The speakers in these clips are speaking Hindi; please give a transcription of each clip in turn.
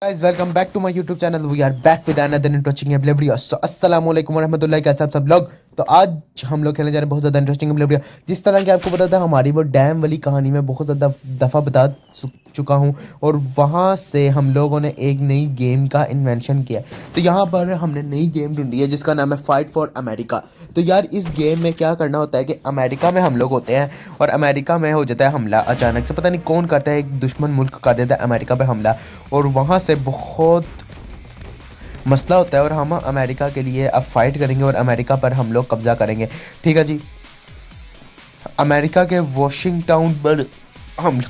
Guys, welcome back to my YouTube channel. We are back with another interesting gameplay video. So, अस्सलाम वालेकुम वरहमतुल्लाहि, कैसे आप सब लोग। तो आज हम लोग खेलने जा रहे हैं बहुत ज़्यादा इंटरेस्टिंग गेमप्ले वीडियो। जिस तरह की आपको पता था हमारी वो डैम वाली कहानी में बहुत ज़्यादा दफ़ा बता चुका हूँ, और वहाँ से हम लोगों ने एक नई गेम का इन्वेंशन किया। तो यहाँ पर हमने नई गेम ढूंढी है जिसका नाम है फाइट फॉर अमेरिका। तो यार इस गेम में क्या करना होता है कि अमेरिका में हम लोग होते हैं और अमेरिका में हो जाता है हमला। अचानक से पता नहीं कौन करता है, एक दुश्मन मुल्क कर देता है अमेरिका पे हमला, और वहाँ से बहुत मसला होता है और हम अमेरिका के लिए अब फाइट करेंगे और अमेरिका पर हम लोग कब्ज़ा करेंगे। ठीक है जी। अमेरिका के वॉशिंगटन पर हम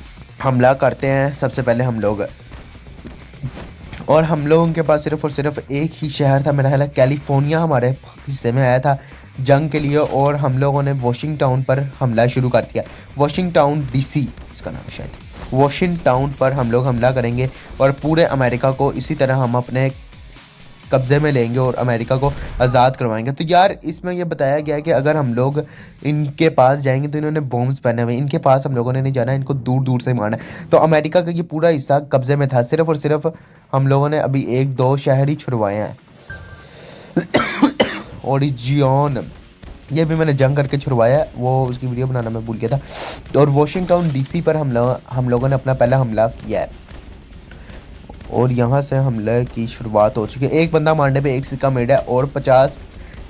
हमला करते हैं सबसे पहले हम लोग, और हम लोगों के पास सिर्फ और सिर्फ एक ही शहर था, मेरा ख्याल है कैलिफोर्निया हमारे हिस्से में आया था जंग के लिए, और हम लोगों ने वॉशिंगटन पर हमला शुरू कर दिया। वॉशिंगटन डीसी इसका नाम शायद। वॉशिंगटन पर हम लोग हमला करेंगे और पूरे अमेरिका को इसी तरह हम अपने कब्ज़े में लेंगे और अमेरिका को आज़ाद करवाएंगे। तो यार इसमें यह बताया गया है कि अगर हम लोग इनके पास जाएंगे तो इन्होंने बॉम्ब्स पहने हुए, इनके पास हम लोगों ने नहीं जाना, इनको दूर दूर से मारना है। तो अमेरिका का ये पूरा हिस्सा कब्ज़े में था, सिर्फ और सिर्फ हम लोगों ने अभी एक दो शहर ही छुड़वाए हैं। ओरिजियन ये भी मैंने जंग करके छुड़वाया है, वो उसकी वीडियो बनाना मैं भूल गया था। और वॉशिंगटन डीसी पर हम लोगों ने अपना पहला हमला किया है, और यहाँ से हमले की शुरुआत हो चुकी है। एक बंदा मारने पे एक सिक्का मेड है और 50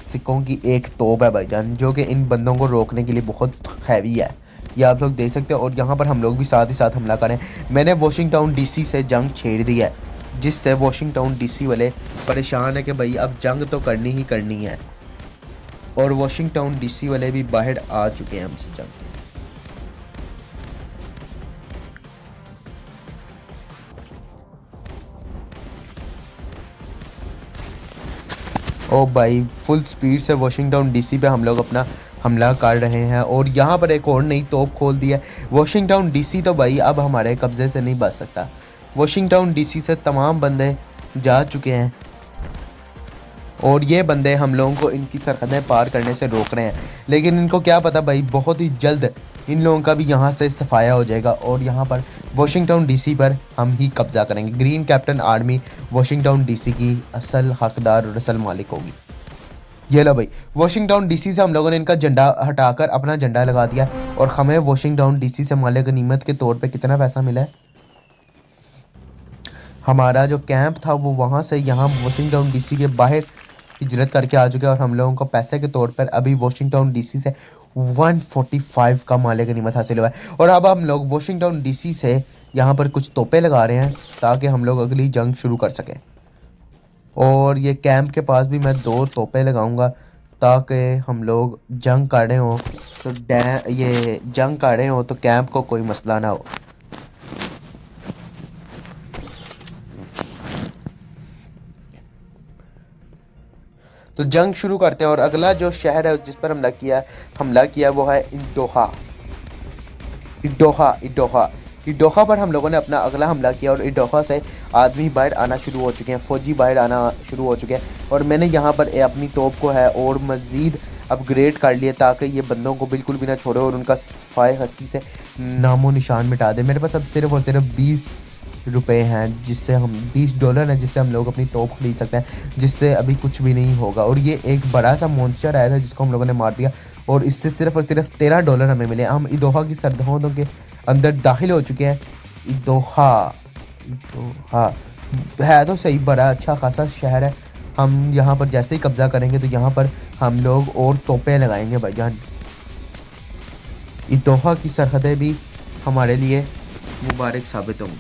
सिक्कों की एक तोप है भाईजान, जो कि इन बंदों को रोकने के लिए बहुत हैवी है, ये आप लोग देख सकते हो। और यहाँ पर हम लोग भी साथ ही साथ हमला करें। मैंने वॉशिंगटन डीसी से जंग छेड़ दी है, जिससे वॉशिंगटन डीसी वाले परेशान है कि भाई अब जंग तो करनी ही करनी है, और वॉशिंगटन डीसी वाले भी बाहर आ चुके हैं हमसे जंग। ओ भाई फुल स्पीड से वॉशिंगटन डीसी पे हम लोग अपना हमला कर रहे हैं, और यहाँ पर एक और नई तोप खोल दी है। वॉशिंगटन डीसी तो भाई अब हमारे कब्ज़े से नहीं बच सकता। वॉशिंगटन डीसी से तमाम बंदे जा चुके हैं, और ये बंदे हम लोगों को इनकी सरहदें पार करने से रोक रहे हैं। लेकिन इनको क्या पता भाई बहुत ही जल्द इन लोगों का भी यहाँ से सफाया हो जाएगा, और यहाँ पर वॉशिंगटन डीसी पर हम ही कब्ज़ा करेंगे। Green captain army Washington DC की असल हकदार और असल मालिक होगी। ये लो भाई, वॉशिंगटन डीसी से हम लोगों ने इनका झंडा हटाकर अपना झंडा लगा दिया, और हमें वॉशिंगटन डीसी से माले गनीमत के तौर पे कितना पैसा मिला है। हमारा जो कैंप था वो वहाँ से यहाँ वॉशिंगटन डीसी के बाहर हिजरत करके आ चुके हैं, और हम लोगों को पैसे के तौर पर अभी वॉशिंगटन डीसी से 145 का माले गनीमत हासिल हुआ है। और अब हम लोग वॉशिंगटन डीसी से यहाँ पर कुछ तोपे लगा रहे हैं ताकि हम लोग अगली जंग शुरू कर सकें। और ये कैंप के पास भी मैं 2 तोपे लगाऊंगा ताकि हम लोग जंग कर रहे हों तो ये जंग कर रहे हों तो कैंप को कोई मसला ना हो। तो जंग शुरू करते हैं, और अगला जो शहर है जिस पर हमला किया वो है इडोहा। इडोहा इडोहा इडोहा पर हम लोगों ने अपना अगला हमला किया, और इडोहा से आदमी बाहर आना शुरू हो चुके हैं, फौजी बाहर आना शुरू हो चुके हैं। और मैंने यहाँ पर अपनी तोप को है और मज़ीद अपग्रेड कर लिया ताकि ये बंदों को बिल्कुल भी ना छोड़े और उनका सफाए हस्ती से नामो निशान मिटा दे। मेरे पास अब सिर्फ और सिर्फ 20 रुपये हैं, जिससे हम $20 हैं, जिससे हम लोग अपनी तोप खरीद सकते हैं, जिससे अभी कुछ भी नहीं होगा। और ये एक बड़ा सा मॉन्स्टर आया था जिसको हम लोगों ने मार दिया, और इससे सिर्फ और सिर्फ $13 हमें मिले। हम इडोहा की सरहदों के अंदर दाखिल हो चुके हैं। इडोहा इडोहा है तो सही बड़ा अच्छा खासा शहर है। हम यहाँ पर जैसे ही कब्ज़ा करेंगे तो यहाँ पर हम लोग और तोपें लगाएंगे भाईजान। इडोहा की सरहदें भी हमारे लिए मुबारक साबित होंगी।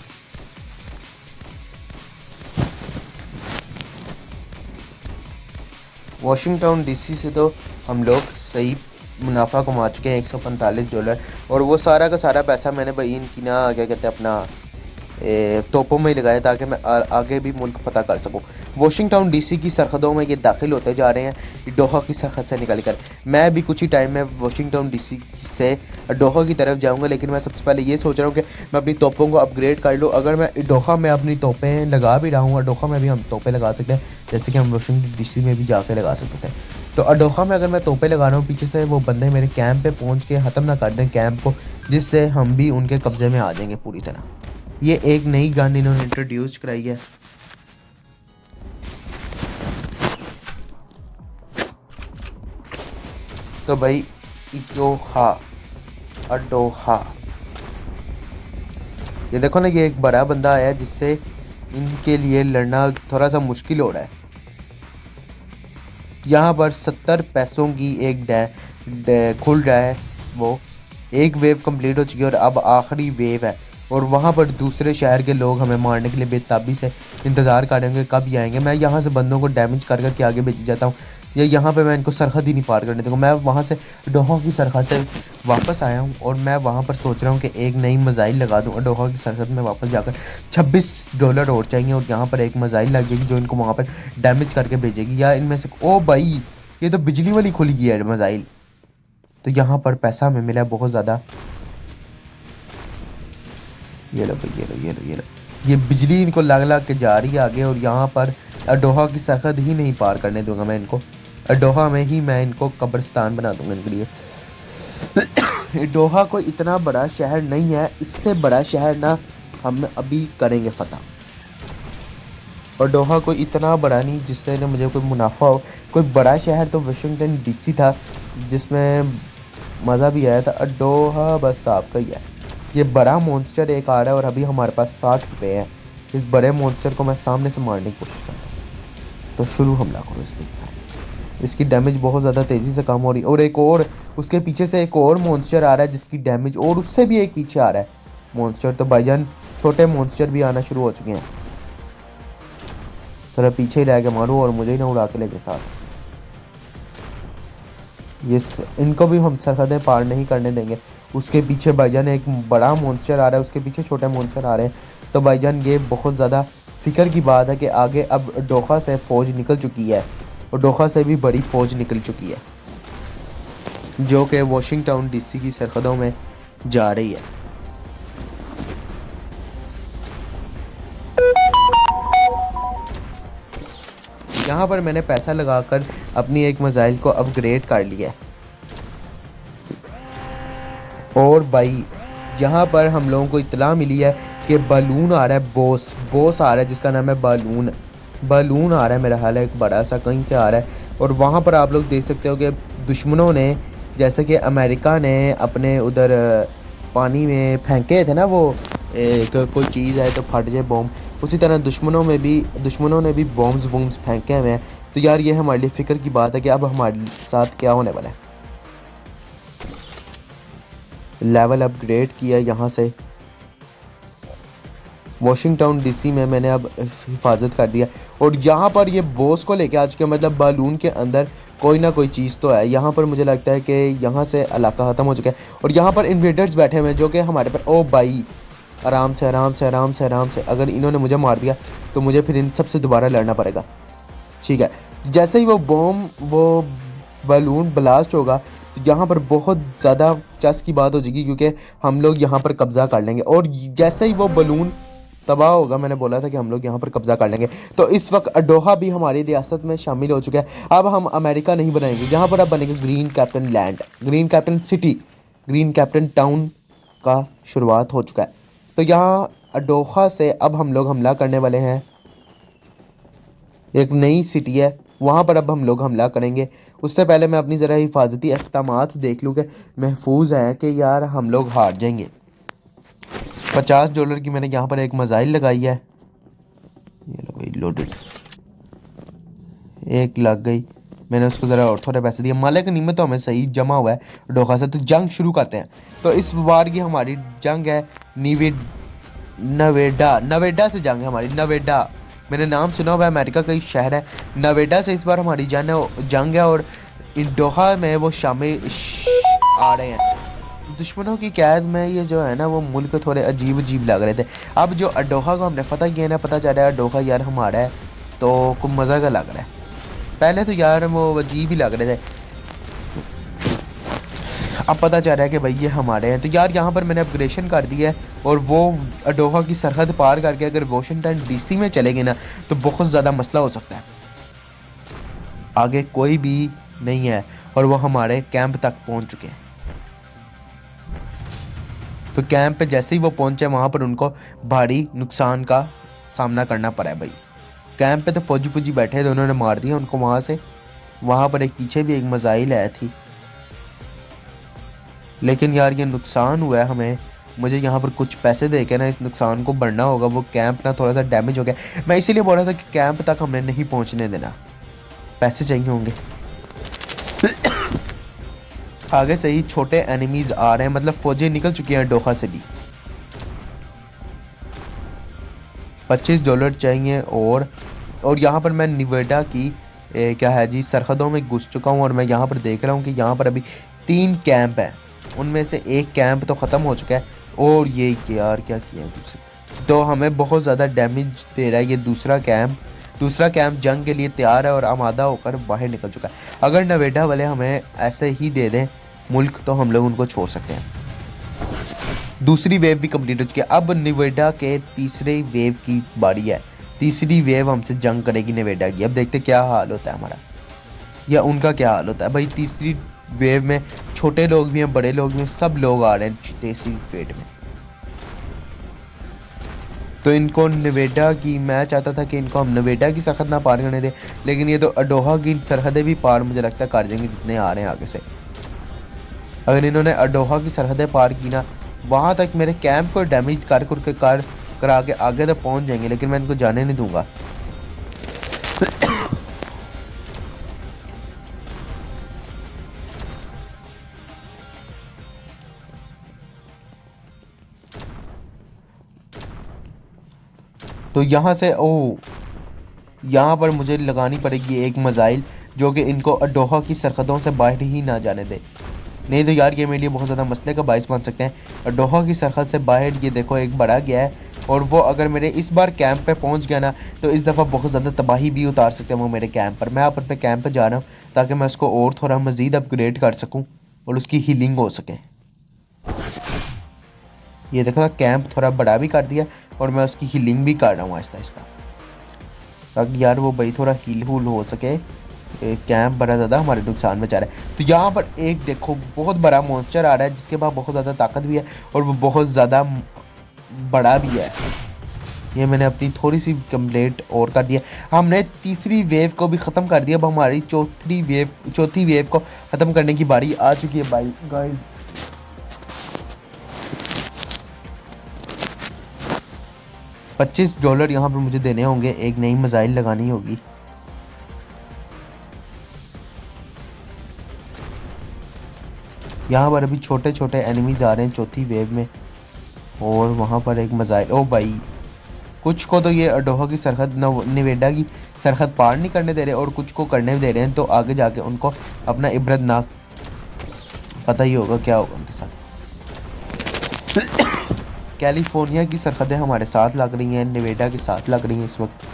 वॉशिंगटन डीसी से तो हम लोग सही मुनाफा कमा चुके हैं, $145, और वो सारा का सारा पैसा मैंने भाई इनकी ना क्या कहते हैं अपना तोपों में ही लगाया ताकि मैं आगे भी मुल्क फतह कर सकूं। वॉशिंगटन डीसी की सरहदों में ये दाखिल होते जा रहे हैं डोहा की सरहद से निकल कर। मैं भी कुछ ही टाइम में वॉशिंगटन डीसी से डोहा की तरफ जाऊंगा, लेकिन मैं सबसे पहले ये सोच रहा हूँ कि मैं अपनी तोपों को अपग्रेड कर लूँ। अगर मैं डोहा में अपनी तोपें लगा भी रहा हूँ, डोहा में भी हम तोपें लगा सकते हैं जैसे कि हम वॉशिंगटन डीसी में भी जाके लगा सकते हैं। तो अडोहा में अगर मैं तोपे लगा रहा हूँ, पीछे से वो बंदे मेरे कैंप पे पहुँच के ख़त्म ना कर दें कैंप को, जिससे हम भी उनके कब्ज़े में आ जाएंगे पूरी तरह। ये एक नई गन इन्होंने इंट्रोड्यूस कराई है। तो भाई इटोहा अडोहा, ये देखो ना, ये एक बड़ा बंदा आया जिससे इनके लिए लड़ना थोड़ा सा मुश्किल हो रहा है। यहाँ पर 70 पैसों की एक खुल रहा है, वो एक वेव कंप्लीट हो चुकी है और अब आखिरी वेव है। और वहाँ पर दूसरे शहर के लोग हमें मारने के लिए बेताबी से इंतज़ार कर रहे होंगे कब ये आएंगे। मैं यहाँ से बंदों को डैमेज कर करके आगे भेज जाता हूँ, या यहाँ पे मैं इनको सरहद ही नहीं पार करने दूँगा। मैं वहाँ से डोहा की सरहद से वापस आया हूँ और मैं वहाँ पर सोच रहा हूँ कि एक नई मिसाइल लगा दूँ और डोहा की सरहद में वापस जाकर $26 और चाहिए और यहाँ पर एक मिसाइल लग जाएगी जो इनको वहाँ पर डैमेज करके भेजेगी। या इनमें से ओ भाई, ये तो बिजली वाली खुल गई है मिसाइल। तो यहाँ पर पैसा हमें मिला है बहुत ज़्यादा। ये लो भाई, ये लो ये लो ये लो, ये बिजली इनको लग लग के जा रही है आगे। और यहाँ पर अडोहा की सरहद ही नहीं पार करने दूंगा मैं इनको। अडोहा में ही मैं इनको कब्रिस्तान बना दूंगा इनके लिए। डोहा कोई इतना बड़ा शहर नहीं है, इससे बड़ा शहर ना हम अभी करेंगे फतह। और डोहा कोई इतना बड़ा नहीं जिससे ना मुझे कोई मुनाफा हो। कोई बड़ा शहर तो वाशिंगटन डीसी था जिसमें मज़ा भी आया था। डोहा बस आपका ही है। ये बड़ा मॉन्स्टर एक आ रहा है और अभी हमारे पास 60 रुपये हैं। इस बड़े मॉन्स्टर को मैं सामने से मारने की कोशिश करता हूँ। तो शुरू हमला करो इस पर। इसकी डैमेज बहुत ज़्यादा तेज़ी से कम हो रही है। और एक और उसके पीछे से एक और मॉन्स्टर आ रहा है जिसकी डैमेज, और उससे भी एक पीछे आ रहा है मॉन्स्टर। तो भाईजान छोटे मॉन्स्टर भी आना शुरू हो चुके हैं। थोड़ा पीछे ही रह के मारो और मुझे ही ना उड़ा के लेके साथ। ये इनको भी हम सरहदें पार नहीं करने देंगे। उसके पीछे भाईजान एक बड़ा मॉन्स्टर आ रहा है, उसके पीछे छोटे मॉन्स्टर आ रहे हैं। तो भाईजान ये बहुत ज़्यादा फिक्र की बात है कि आगे अब डोखा से फ़ौज निकल चुकी है और डोखा से भी बड़ी फ़ौज निकल चुकी है जो कि वाशिंगटन डीसी की सरहदों में जा रही है। यहाँ पर मैंने पैसा लगाकर अपनी एक मिसाइल को अपग्रेड कर लिया है। और भाई यहाँ पर हम लोगों को इत्तला मिली है कि बलून आ रहा है, बॉस आ रहा है जिसका नाम है बलून आ रहा है। मेरा ख्याल है एक बड़ा सा कहीं से आ रहा है। और वहाँ पर आप लोग देख सकते हो कि दुश्मनों ने, जैसे कि अमेरिका ने अपने उधर पानी में फेंके थे ना वो एक कोई चीज़ है तो फट जाए बॉम्ब, उसी तरह दुश्मनों ने भी बॉम्ब्स फेंके हुए हैं। तो यार ये हमारे लिए फ़िक्र की बात है कि अब हमारे साथ क्या होने वाला है। लेवल अपग्रेड किया यहाँ से वाशिंगटन डीसी में मैंने अब हिफाजत कर दिया। और यहाँ पर ये बॉस को लेके आ चुके, मतलब बालून के अंदर कोई ना कोई चीज़ तो है। यहाँ पर मुझे लगता है कि यहाँ से इलाका ख़त्म हो चुका है और यहाँ पर इन्वेडर्स बैठे हुए हैं जो कि हमारे पर, ओ भाई आराम से आराम से आराम से आराम से। अगर इन्होंने मुझे मार दिया तो मुझे फिर इन सबसे दोबारा लड़ना पड़ेगा। ठीक है, जैसे ही वो बलून ब्लास्ट होगा तो यहाँ पर बहुत ज़्यादा चस की बात हो जाएगी क्योंकि हम लोग यहाँ पर कब्ज़ा कर लेंगे। और जैसे ही वो बलून तबाह होगा, मैंने बोला था कि हम लोग यहाँ पर कब्ज़ा कर लेंगे। तो इस वक्त अडोहा भी हमारी रियासत में शामिल हो चुका है। अब हम अमेरिका नहीं बनाएंगे, यहाँ पर अब बनेंगे green captain land, green captain city, green captain town का शुरुआत हो चुका है। तो यहाँ अडोहा से अब हम लोग हमला करने वाले हैं। एक नई सिटी है, वहाँ पर अब हम लोग हमला करेंगे। उससे पहले मैं अपनी ज़रा हिफाजती इक़दामात देख लूँ कि महफूज है कि यार हम लोग हार जाएंगे। $50 की मैंने यहाँ पर एक मिसाइल लगाई है। ये लो भाई लोडेड, एक लग गई। मैंने उसको ज़रा और थोड़े पैसे दिए। मालिक नीमत तो हमें सही जमा हुआ है डोखा से। तो जंग शुरू करते हैं। तो इस बार की हमारी जंग है नवेडा से जंग है हमारी। नवेडा मैंने नाम सुना हुआ है, अमेरिका का एक शहर है। नवेडा से इस बार हमारी जंग है और डोहा में वो शामिल आ रहे हैं। दुश्मनों की कैद में ये जो है ना वो मुल्क थोड़े अजीब अजीब लग रहे थे। अब जो अडोहा को हमने फतह किया ना, पता चल रहा है अडोहा यार हमारा है तो कुछ मज़ा का लग रहा है। पहले तो यार वो अजीब ही लग रहे थे, अब पता चल रहा है कि भाई ये हमारे हैं। तो यार यहाँ पर मैंने अपग्रेडेशन कर दिया है और वो अडोहा की सरहद पार करके अगर वाशिंगटन डीसी में चलेंगे ना तो बहुत ज़्यादा मसला हो सकता है। आगे कोई भी नहीं है और वो हमारे कैंप तक पहुँच चुके हैं। तो कैंप पे जैसे ही वो पहुंचे वहाँ पर उनको भारी नुकसान का सामना करना पड़ा है भाई। कैंप पे तो फौजी फौजी बैठे थे, उन्होंने मार दिया उनको वहाँ से। वहाँ पर एक पीछे भी एक मिसाइल आई थी, लेकिन यार ये नुकसान हुआ है हमें। मुझे यहाँ पर कुछ पैसे दे के ना इस नुकसान को भरना होगा। वो कैंप ना थोड़ा सा डैमेज हो गया, मैं इसीलिए बोल रहा था कि कैंप तक हमने नहीं पहुँचने देना। पैसे चाहिए होंगे। आगे से ही छोटे एनिमीज आ रहे हैं, मतलब फौजी निकल चुकी हैं डोहा से भी। $25 चाहिए। और यहाँ पर मैं निवेडा की क्या है जी सरहदों में घुस चुका हूँ और मैं यहाँ पर देख रहा हूँ कि यहाँ पर अभी 3 कैंप हैं। उनमें से एक कैंप तो ख़त्म हो चुका है और ये यार क्या किया है दूसरे, तो हमें बहुत ज़्यादा डैमेज दे रहा है ये दूसरा कैंप। दूसरा कैंप जंग के लिए तैयार है और आमादा होकर बाहर निकल चुका है। अगर नवेडा वाले हमें ऐसे ही दे दें मुल्क तो हम लोग उनको छोड़ सकते हैं। दूसरी वेव भी कंप्लीट हो चुकी है। अब निवेडा के तीसरे वेव की बारी है। तीसरी वेव हमसे जंग करेगी निवेडा की। अब देखते क्या हाल होता है हमारा या उनका क्या हाल होता है भाई। तीसरी वेव में छोटे लोग भी हैं, बड़े लोग भी हैं, सब लोग आ रहे हैं तीसरी वेव में। तो इनको निवेडा की, मैं चाहता था कि इनको हम निवेडा की सरहद ना पार करने दें, लेकिन ये तो अडोहा की सरहदें भी पार मुझे लगता है कर देंगे जितने आ रहे हैं आगे से। अगर इन्होंने अडोहा की सरहदें पार की ना, वहाँ तक मेरे कैंप को डैमेज करा के आगे तक पहुँच जाएंगे, लेकिन मैं इनको जाने नहीं दूंगा। तो यहाँ से यहाँ पर मुझे लगानी पड़ेगी एक मिसाइल जो कि इनको अडोहा की सरहदों से बाहर ही ना जाने दे। नहीं तो यार ये मेरे लिए बहुत ज़्यादा मसले का बायस बन सकते हैं। अडोहा की सरहद से बाहर ये देखो एक बड़ा गया है, और वो अगर मेरे इस बार कैंप पे पहुंच गया ना तो इस दफ़ा बहुत ज़्यादा तबाही भी उतार सकते हैं वो मेरे कैंप पर। मैं आप अपने कैंप पर जा रहा हूँ ताकि मैं उसको और थोड़ा मज़ीद अपग्रेड कर सकूँ और उसकी हीलिंग हो सके। ये देखो ना कैंप थोड़ा बड़ा भी कर दिया और मैं उसकी हीलिंग भी कर रहा हूँ आहिस्ता आहिस्ता, ताकि यार वो भाई थोड़ा हील हूल हो सके। कैंप बड़ा ज़्यादा हमारे नुकसान में जा रहा है। तो यहाँ पर एक देखो बहुत बड़ा मॉन्स्टर आ रहा है जिसके पास बहुत ज़्यादा ताकत भी है और वो बहुत ज़्यादा बड़ा भी है। ये मैंने अपनी थोड़ी सी कंप्लेंट और कर दिया। हमने तीसरी वेव को भी ख़त्म कर दिया। अब हमारी चौथी वेव को ख़त्म करने की बारी आ चुकी है भाई गाइस। $25 यहाँ पर मुझे देने होंगे, एक नई मिसाइल लगानी होगी। यहाँ पर अभी छोटे छोटे एनिमीज आ रहे हैं चौथी वेव में, और वहाँ पर एक मिसाइल। ओ भाई कुछ को तो ये अडोहा की सरहद निवेडा की सरहद पार नहीं करने दे रहे और कुछ को करने दे रहे हैं। तो आगे जाके उनको अपना इबरतनाक पता ही होगा क्या होगा उनके साथ। कैलिफोर्निया की सरहदें हमारे साथ लग रही हैं, निवेडा के साथ लग रही हैं इस वक्त।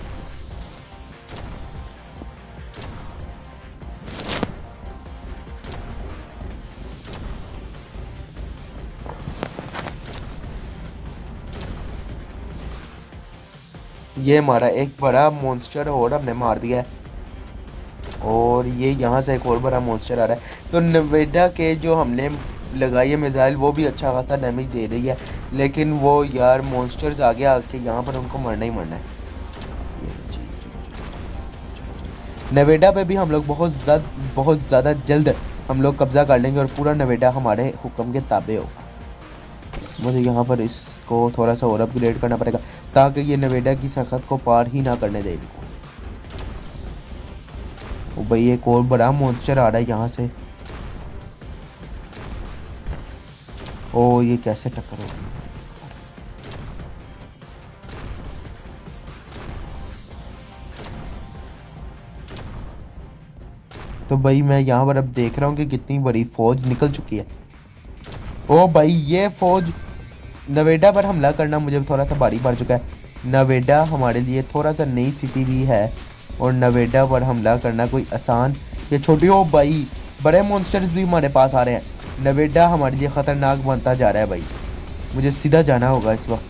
ये हमारा एक बड़ा मॉन्स्टर और हमने मार दिया है, और ये यहाँ से एक और बड़ा मॉन्स्टर आ रहा है। तो नवेडा के जो हमने लगाई है मिसाइल वो भी अच्छा खासा डैमेज दे रही है, लेकिन वो यार मॉन्स्टर्स आगे आके यहाँ पर उनको मरना ही मरना है। नवेडा पे भी हम लोग बहुत ज़्यादा जल्द हम लोग कब्ज़ा कर लेंगे और पूरा नवेडा हमारे हुक्म के ताबे होगा। मुझे यहाँ पर इसको थोड़ा सा और अपग्रेड करना पड़ेगा ताकि ये नवेडा की सरहद को पार ही ना करने दे इनको। ओ भाई एक और बड़ा मॉन्स्टर आ रहा है यहाँ से। ओ ये कैसे टक्कर हो गई। तो भाई मैं यहाँ पर अब देख रहा हूँ कि कितनी बड़ी फौज निकल चुकी है। ओ भाई ये फौज नवेडा पर हमला करना मुझे थोड़ा सा भारी पड़ चुका है। नवेडा हमारे लिए थोड़ा सा नई सिटी भी है और नवेडा पर हमला करना कोई आसान या छोटी। ओ भाई बड़े मॉन्स्टर्स भी हमारे पास आ रहे हैं। नवेडा हमारे लिए ख़तरनाक बनता जा रहा है भाई। मुझे सीधा जाना होगा इस वक्त,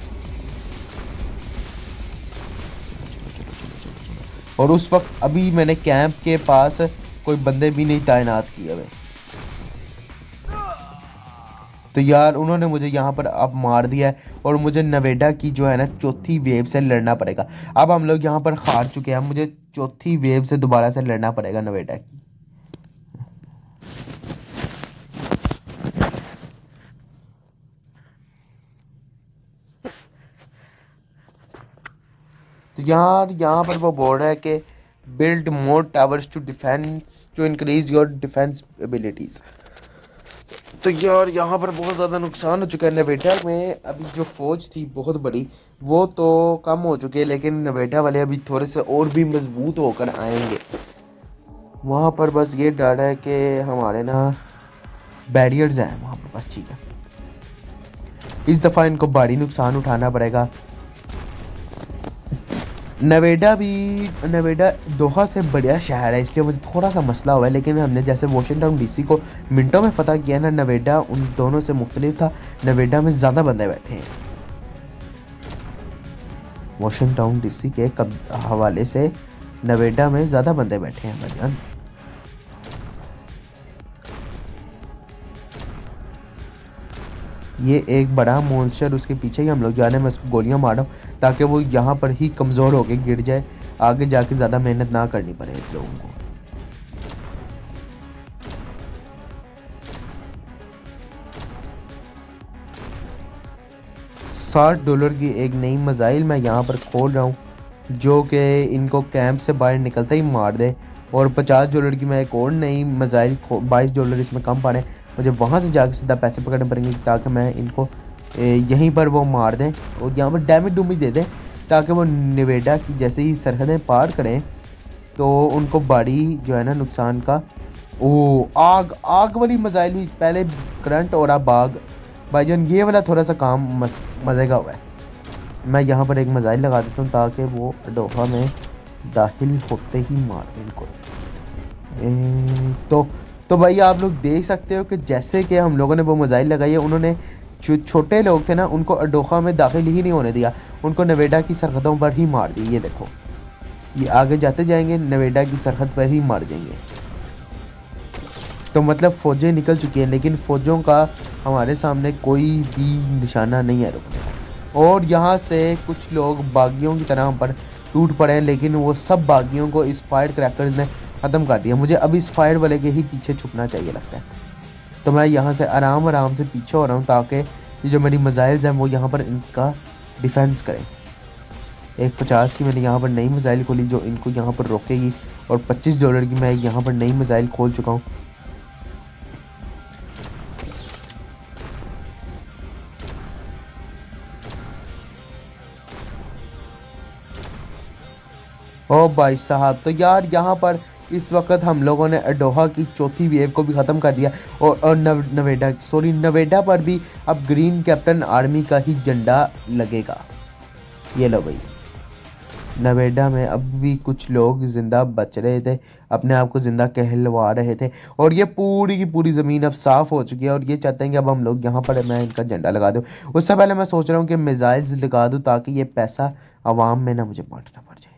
और उस वक्त अभी मैंने कैंप के पास कोई बंदे भी नहीं तैनात किए हुए। तो यार उन्होंने मुझे यहाँ पर अब मार दिया है और मुझे नवेडा की जो है ना चौथी वेव से लड़ना पड़ेगा। अब हम लोग यहाँ पर हार चुके हैं, मुझे चौथी वेव से दोबारा से लड़ना पड़ेगा नवेडा की। तो यार यहाँ पर वो बोल रहा है कि build more towers to defence to increase your defence abilities. तो यार यहाँ पर बहुत ज़्यादा नुकसान हो चुका है। नवेटा में अभी जो फौज थी बहुत बड़ी वो तो कम हो चुकी है, लेकिन नवेटा वाले अभी थोड़े से और भी मजबूत होकर आएंगे। वहाँ पर बस ये डर है कि हमारे ना बैरियर्स हैं वहाँ पर बस, ठीक है। इस दफ़ा इनको भारी नुकसान उठाना पड़ेगा। नवेडा दोहा से बढ़िया शहर है, इसलिए मुझे थोड़ा सा मसला हुआ है, लेकिन हमने जैसे वाशिंगटन डीसी को मिनटों में फतह किया ना, नवेडा उन दोनों से मुख्तलिफ था। नवेडा में ज़्यादा बंदे बैठे हैं। वाशिंगटन डीसी के हवाले से नवेडा में ज़्यादा बंदे बैठे हैं भाईजान। ये एक बड़ा मॉन्स्टर, उसके पीछे ही हम लोग जा रहे हैं। मैं उसको गोलियां मार रहा हूँ ताकि वो यहाँ पर ही कमज़ोर होके गिर जाए, आगे जाके ज़्यादा मेहनत ना करनी पड़े इस लोगों को। $60 की एक नई मिसाइल मैं यहाँ पर खोल रहा हूँ जो कि इनको कैंप से बाहर निकलते ही मार दे, और $50 की मैं एक और नई मिसाइल $22 इसमें कम पड़े, मुझे वहाँ से जाकर सीधा पैसे पकड़ने पड़ेंगे ताकि मैं इनको यहीं पर वो मार दें और यहाँ पर डैमेज डूमेज दे दें, ताकि वो नवेडा की जैसे ही सरहदें पार करें तो उनको बड़ी जो है ना नुकसान का। ओ आग आग वाली मिसाइल भी, पहले करंट और अब आग। भाईजान ये वाला थोड़ा सा काम मज़े का हुआ है। मैं यहाँ पर एक मिसाइल लगा देता हूँ ताकि वो डोहा में दाखिल होते ही मार दें इनको। तो भाई आप लोग देख सकते हो कि जैसे कि हम लोगों ने वो मिसाइल लगाई है, उन्होंने जो छोटे लोग थे ना उनको अडोखा में दाखिल ही नहीं होने दिया, उनको नवेडा की सरहदों पर ही मार दी। ये देखो, ये आगे जाते जाएंगे नवेडा की सरहद पर ही मार जाएंगे। तो मतलब फ़ौजें निकल चुकी हैं, लेकिन फ़ौजों का हमारे सामने कोई भी निशाना नहीं है रुकने का। और यहाँ से कुछ लोग बागियों की तरह पर टूट पड़े हैं, लेकिन वो सब बागियों को इस फायर क्रैकर्स ने ख़त्म कर दिया। मुझे अब इस फायर वाले के ही पीछे छुपना चाहिए लगता है। तो मैं यहाँ से आराम आराम से पीछे हो रहा हूँ ताकि ये जो मेरी मिसाइल्स हैं वो यहाँ पर इनका डिफेंस करें। एक 50 की मैंने यहाँ पर नई मिसाइल खोली जो इनको यहाँ पर रोकेगी, और $25 की मैं यहाँ पर नई मिसाइल खोल चुका हूँ। ओ भाई साहब, तो यार यहाँ पर इस वक्त हम लोगों ने अडोहा की चौथी वेव को भी ख़त्म कर दिया, और नवेडा पर भी अब ग्रीन कैप्टन आर्मी का ही झंडा लगेगा। ये लो भाई, नवेडा में अब भी कुछ लोग ज़िंदा बच रहे थे, अपने आप को ज़िंदा कहलवा रहे थे, और ये पूरी की पूरी ज़मीन अब साफ़ हो चुकी है, और ये चाहते हैं कि अब हम लोग यहाँ पर मैं इनका झंडा लगा दूँ। उससे पहले मैं सोच रहा हूँ कि मिसाइल्स लगा दूँ ताकि ये पैसा आवाम में ना मुझे बांटना पड़ जाए।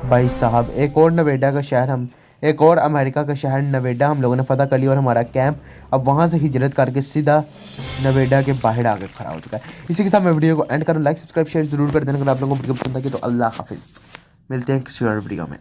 भाई साहब, एक और नवेडा का शहर हम एक और अमेरिका का शहर नवेडा हम लोगों ने फतह कर लिया, और हमारा कैंप अब वहाँ से हिजरत करके सीधा नवेडा के बाहर आकर खड़ा हो चुका है। इसी के साथ मैं वीडियो को एंड करूँ। लाइक सब्सक्राइब शेयर जरूर कर देना अगर आप लोगों को वीडियो पसंद आई तो। अल्लाह हाफिज़, मिलते हैं किसी और वीडियो में।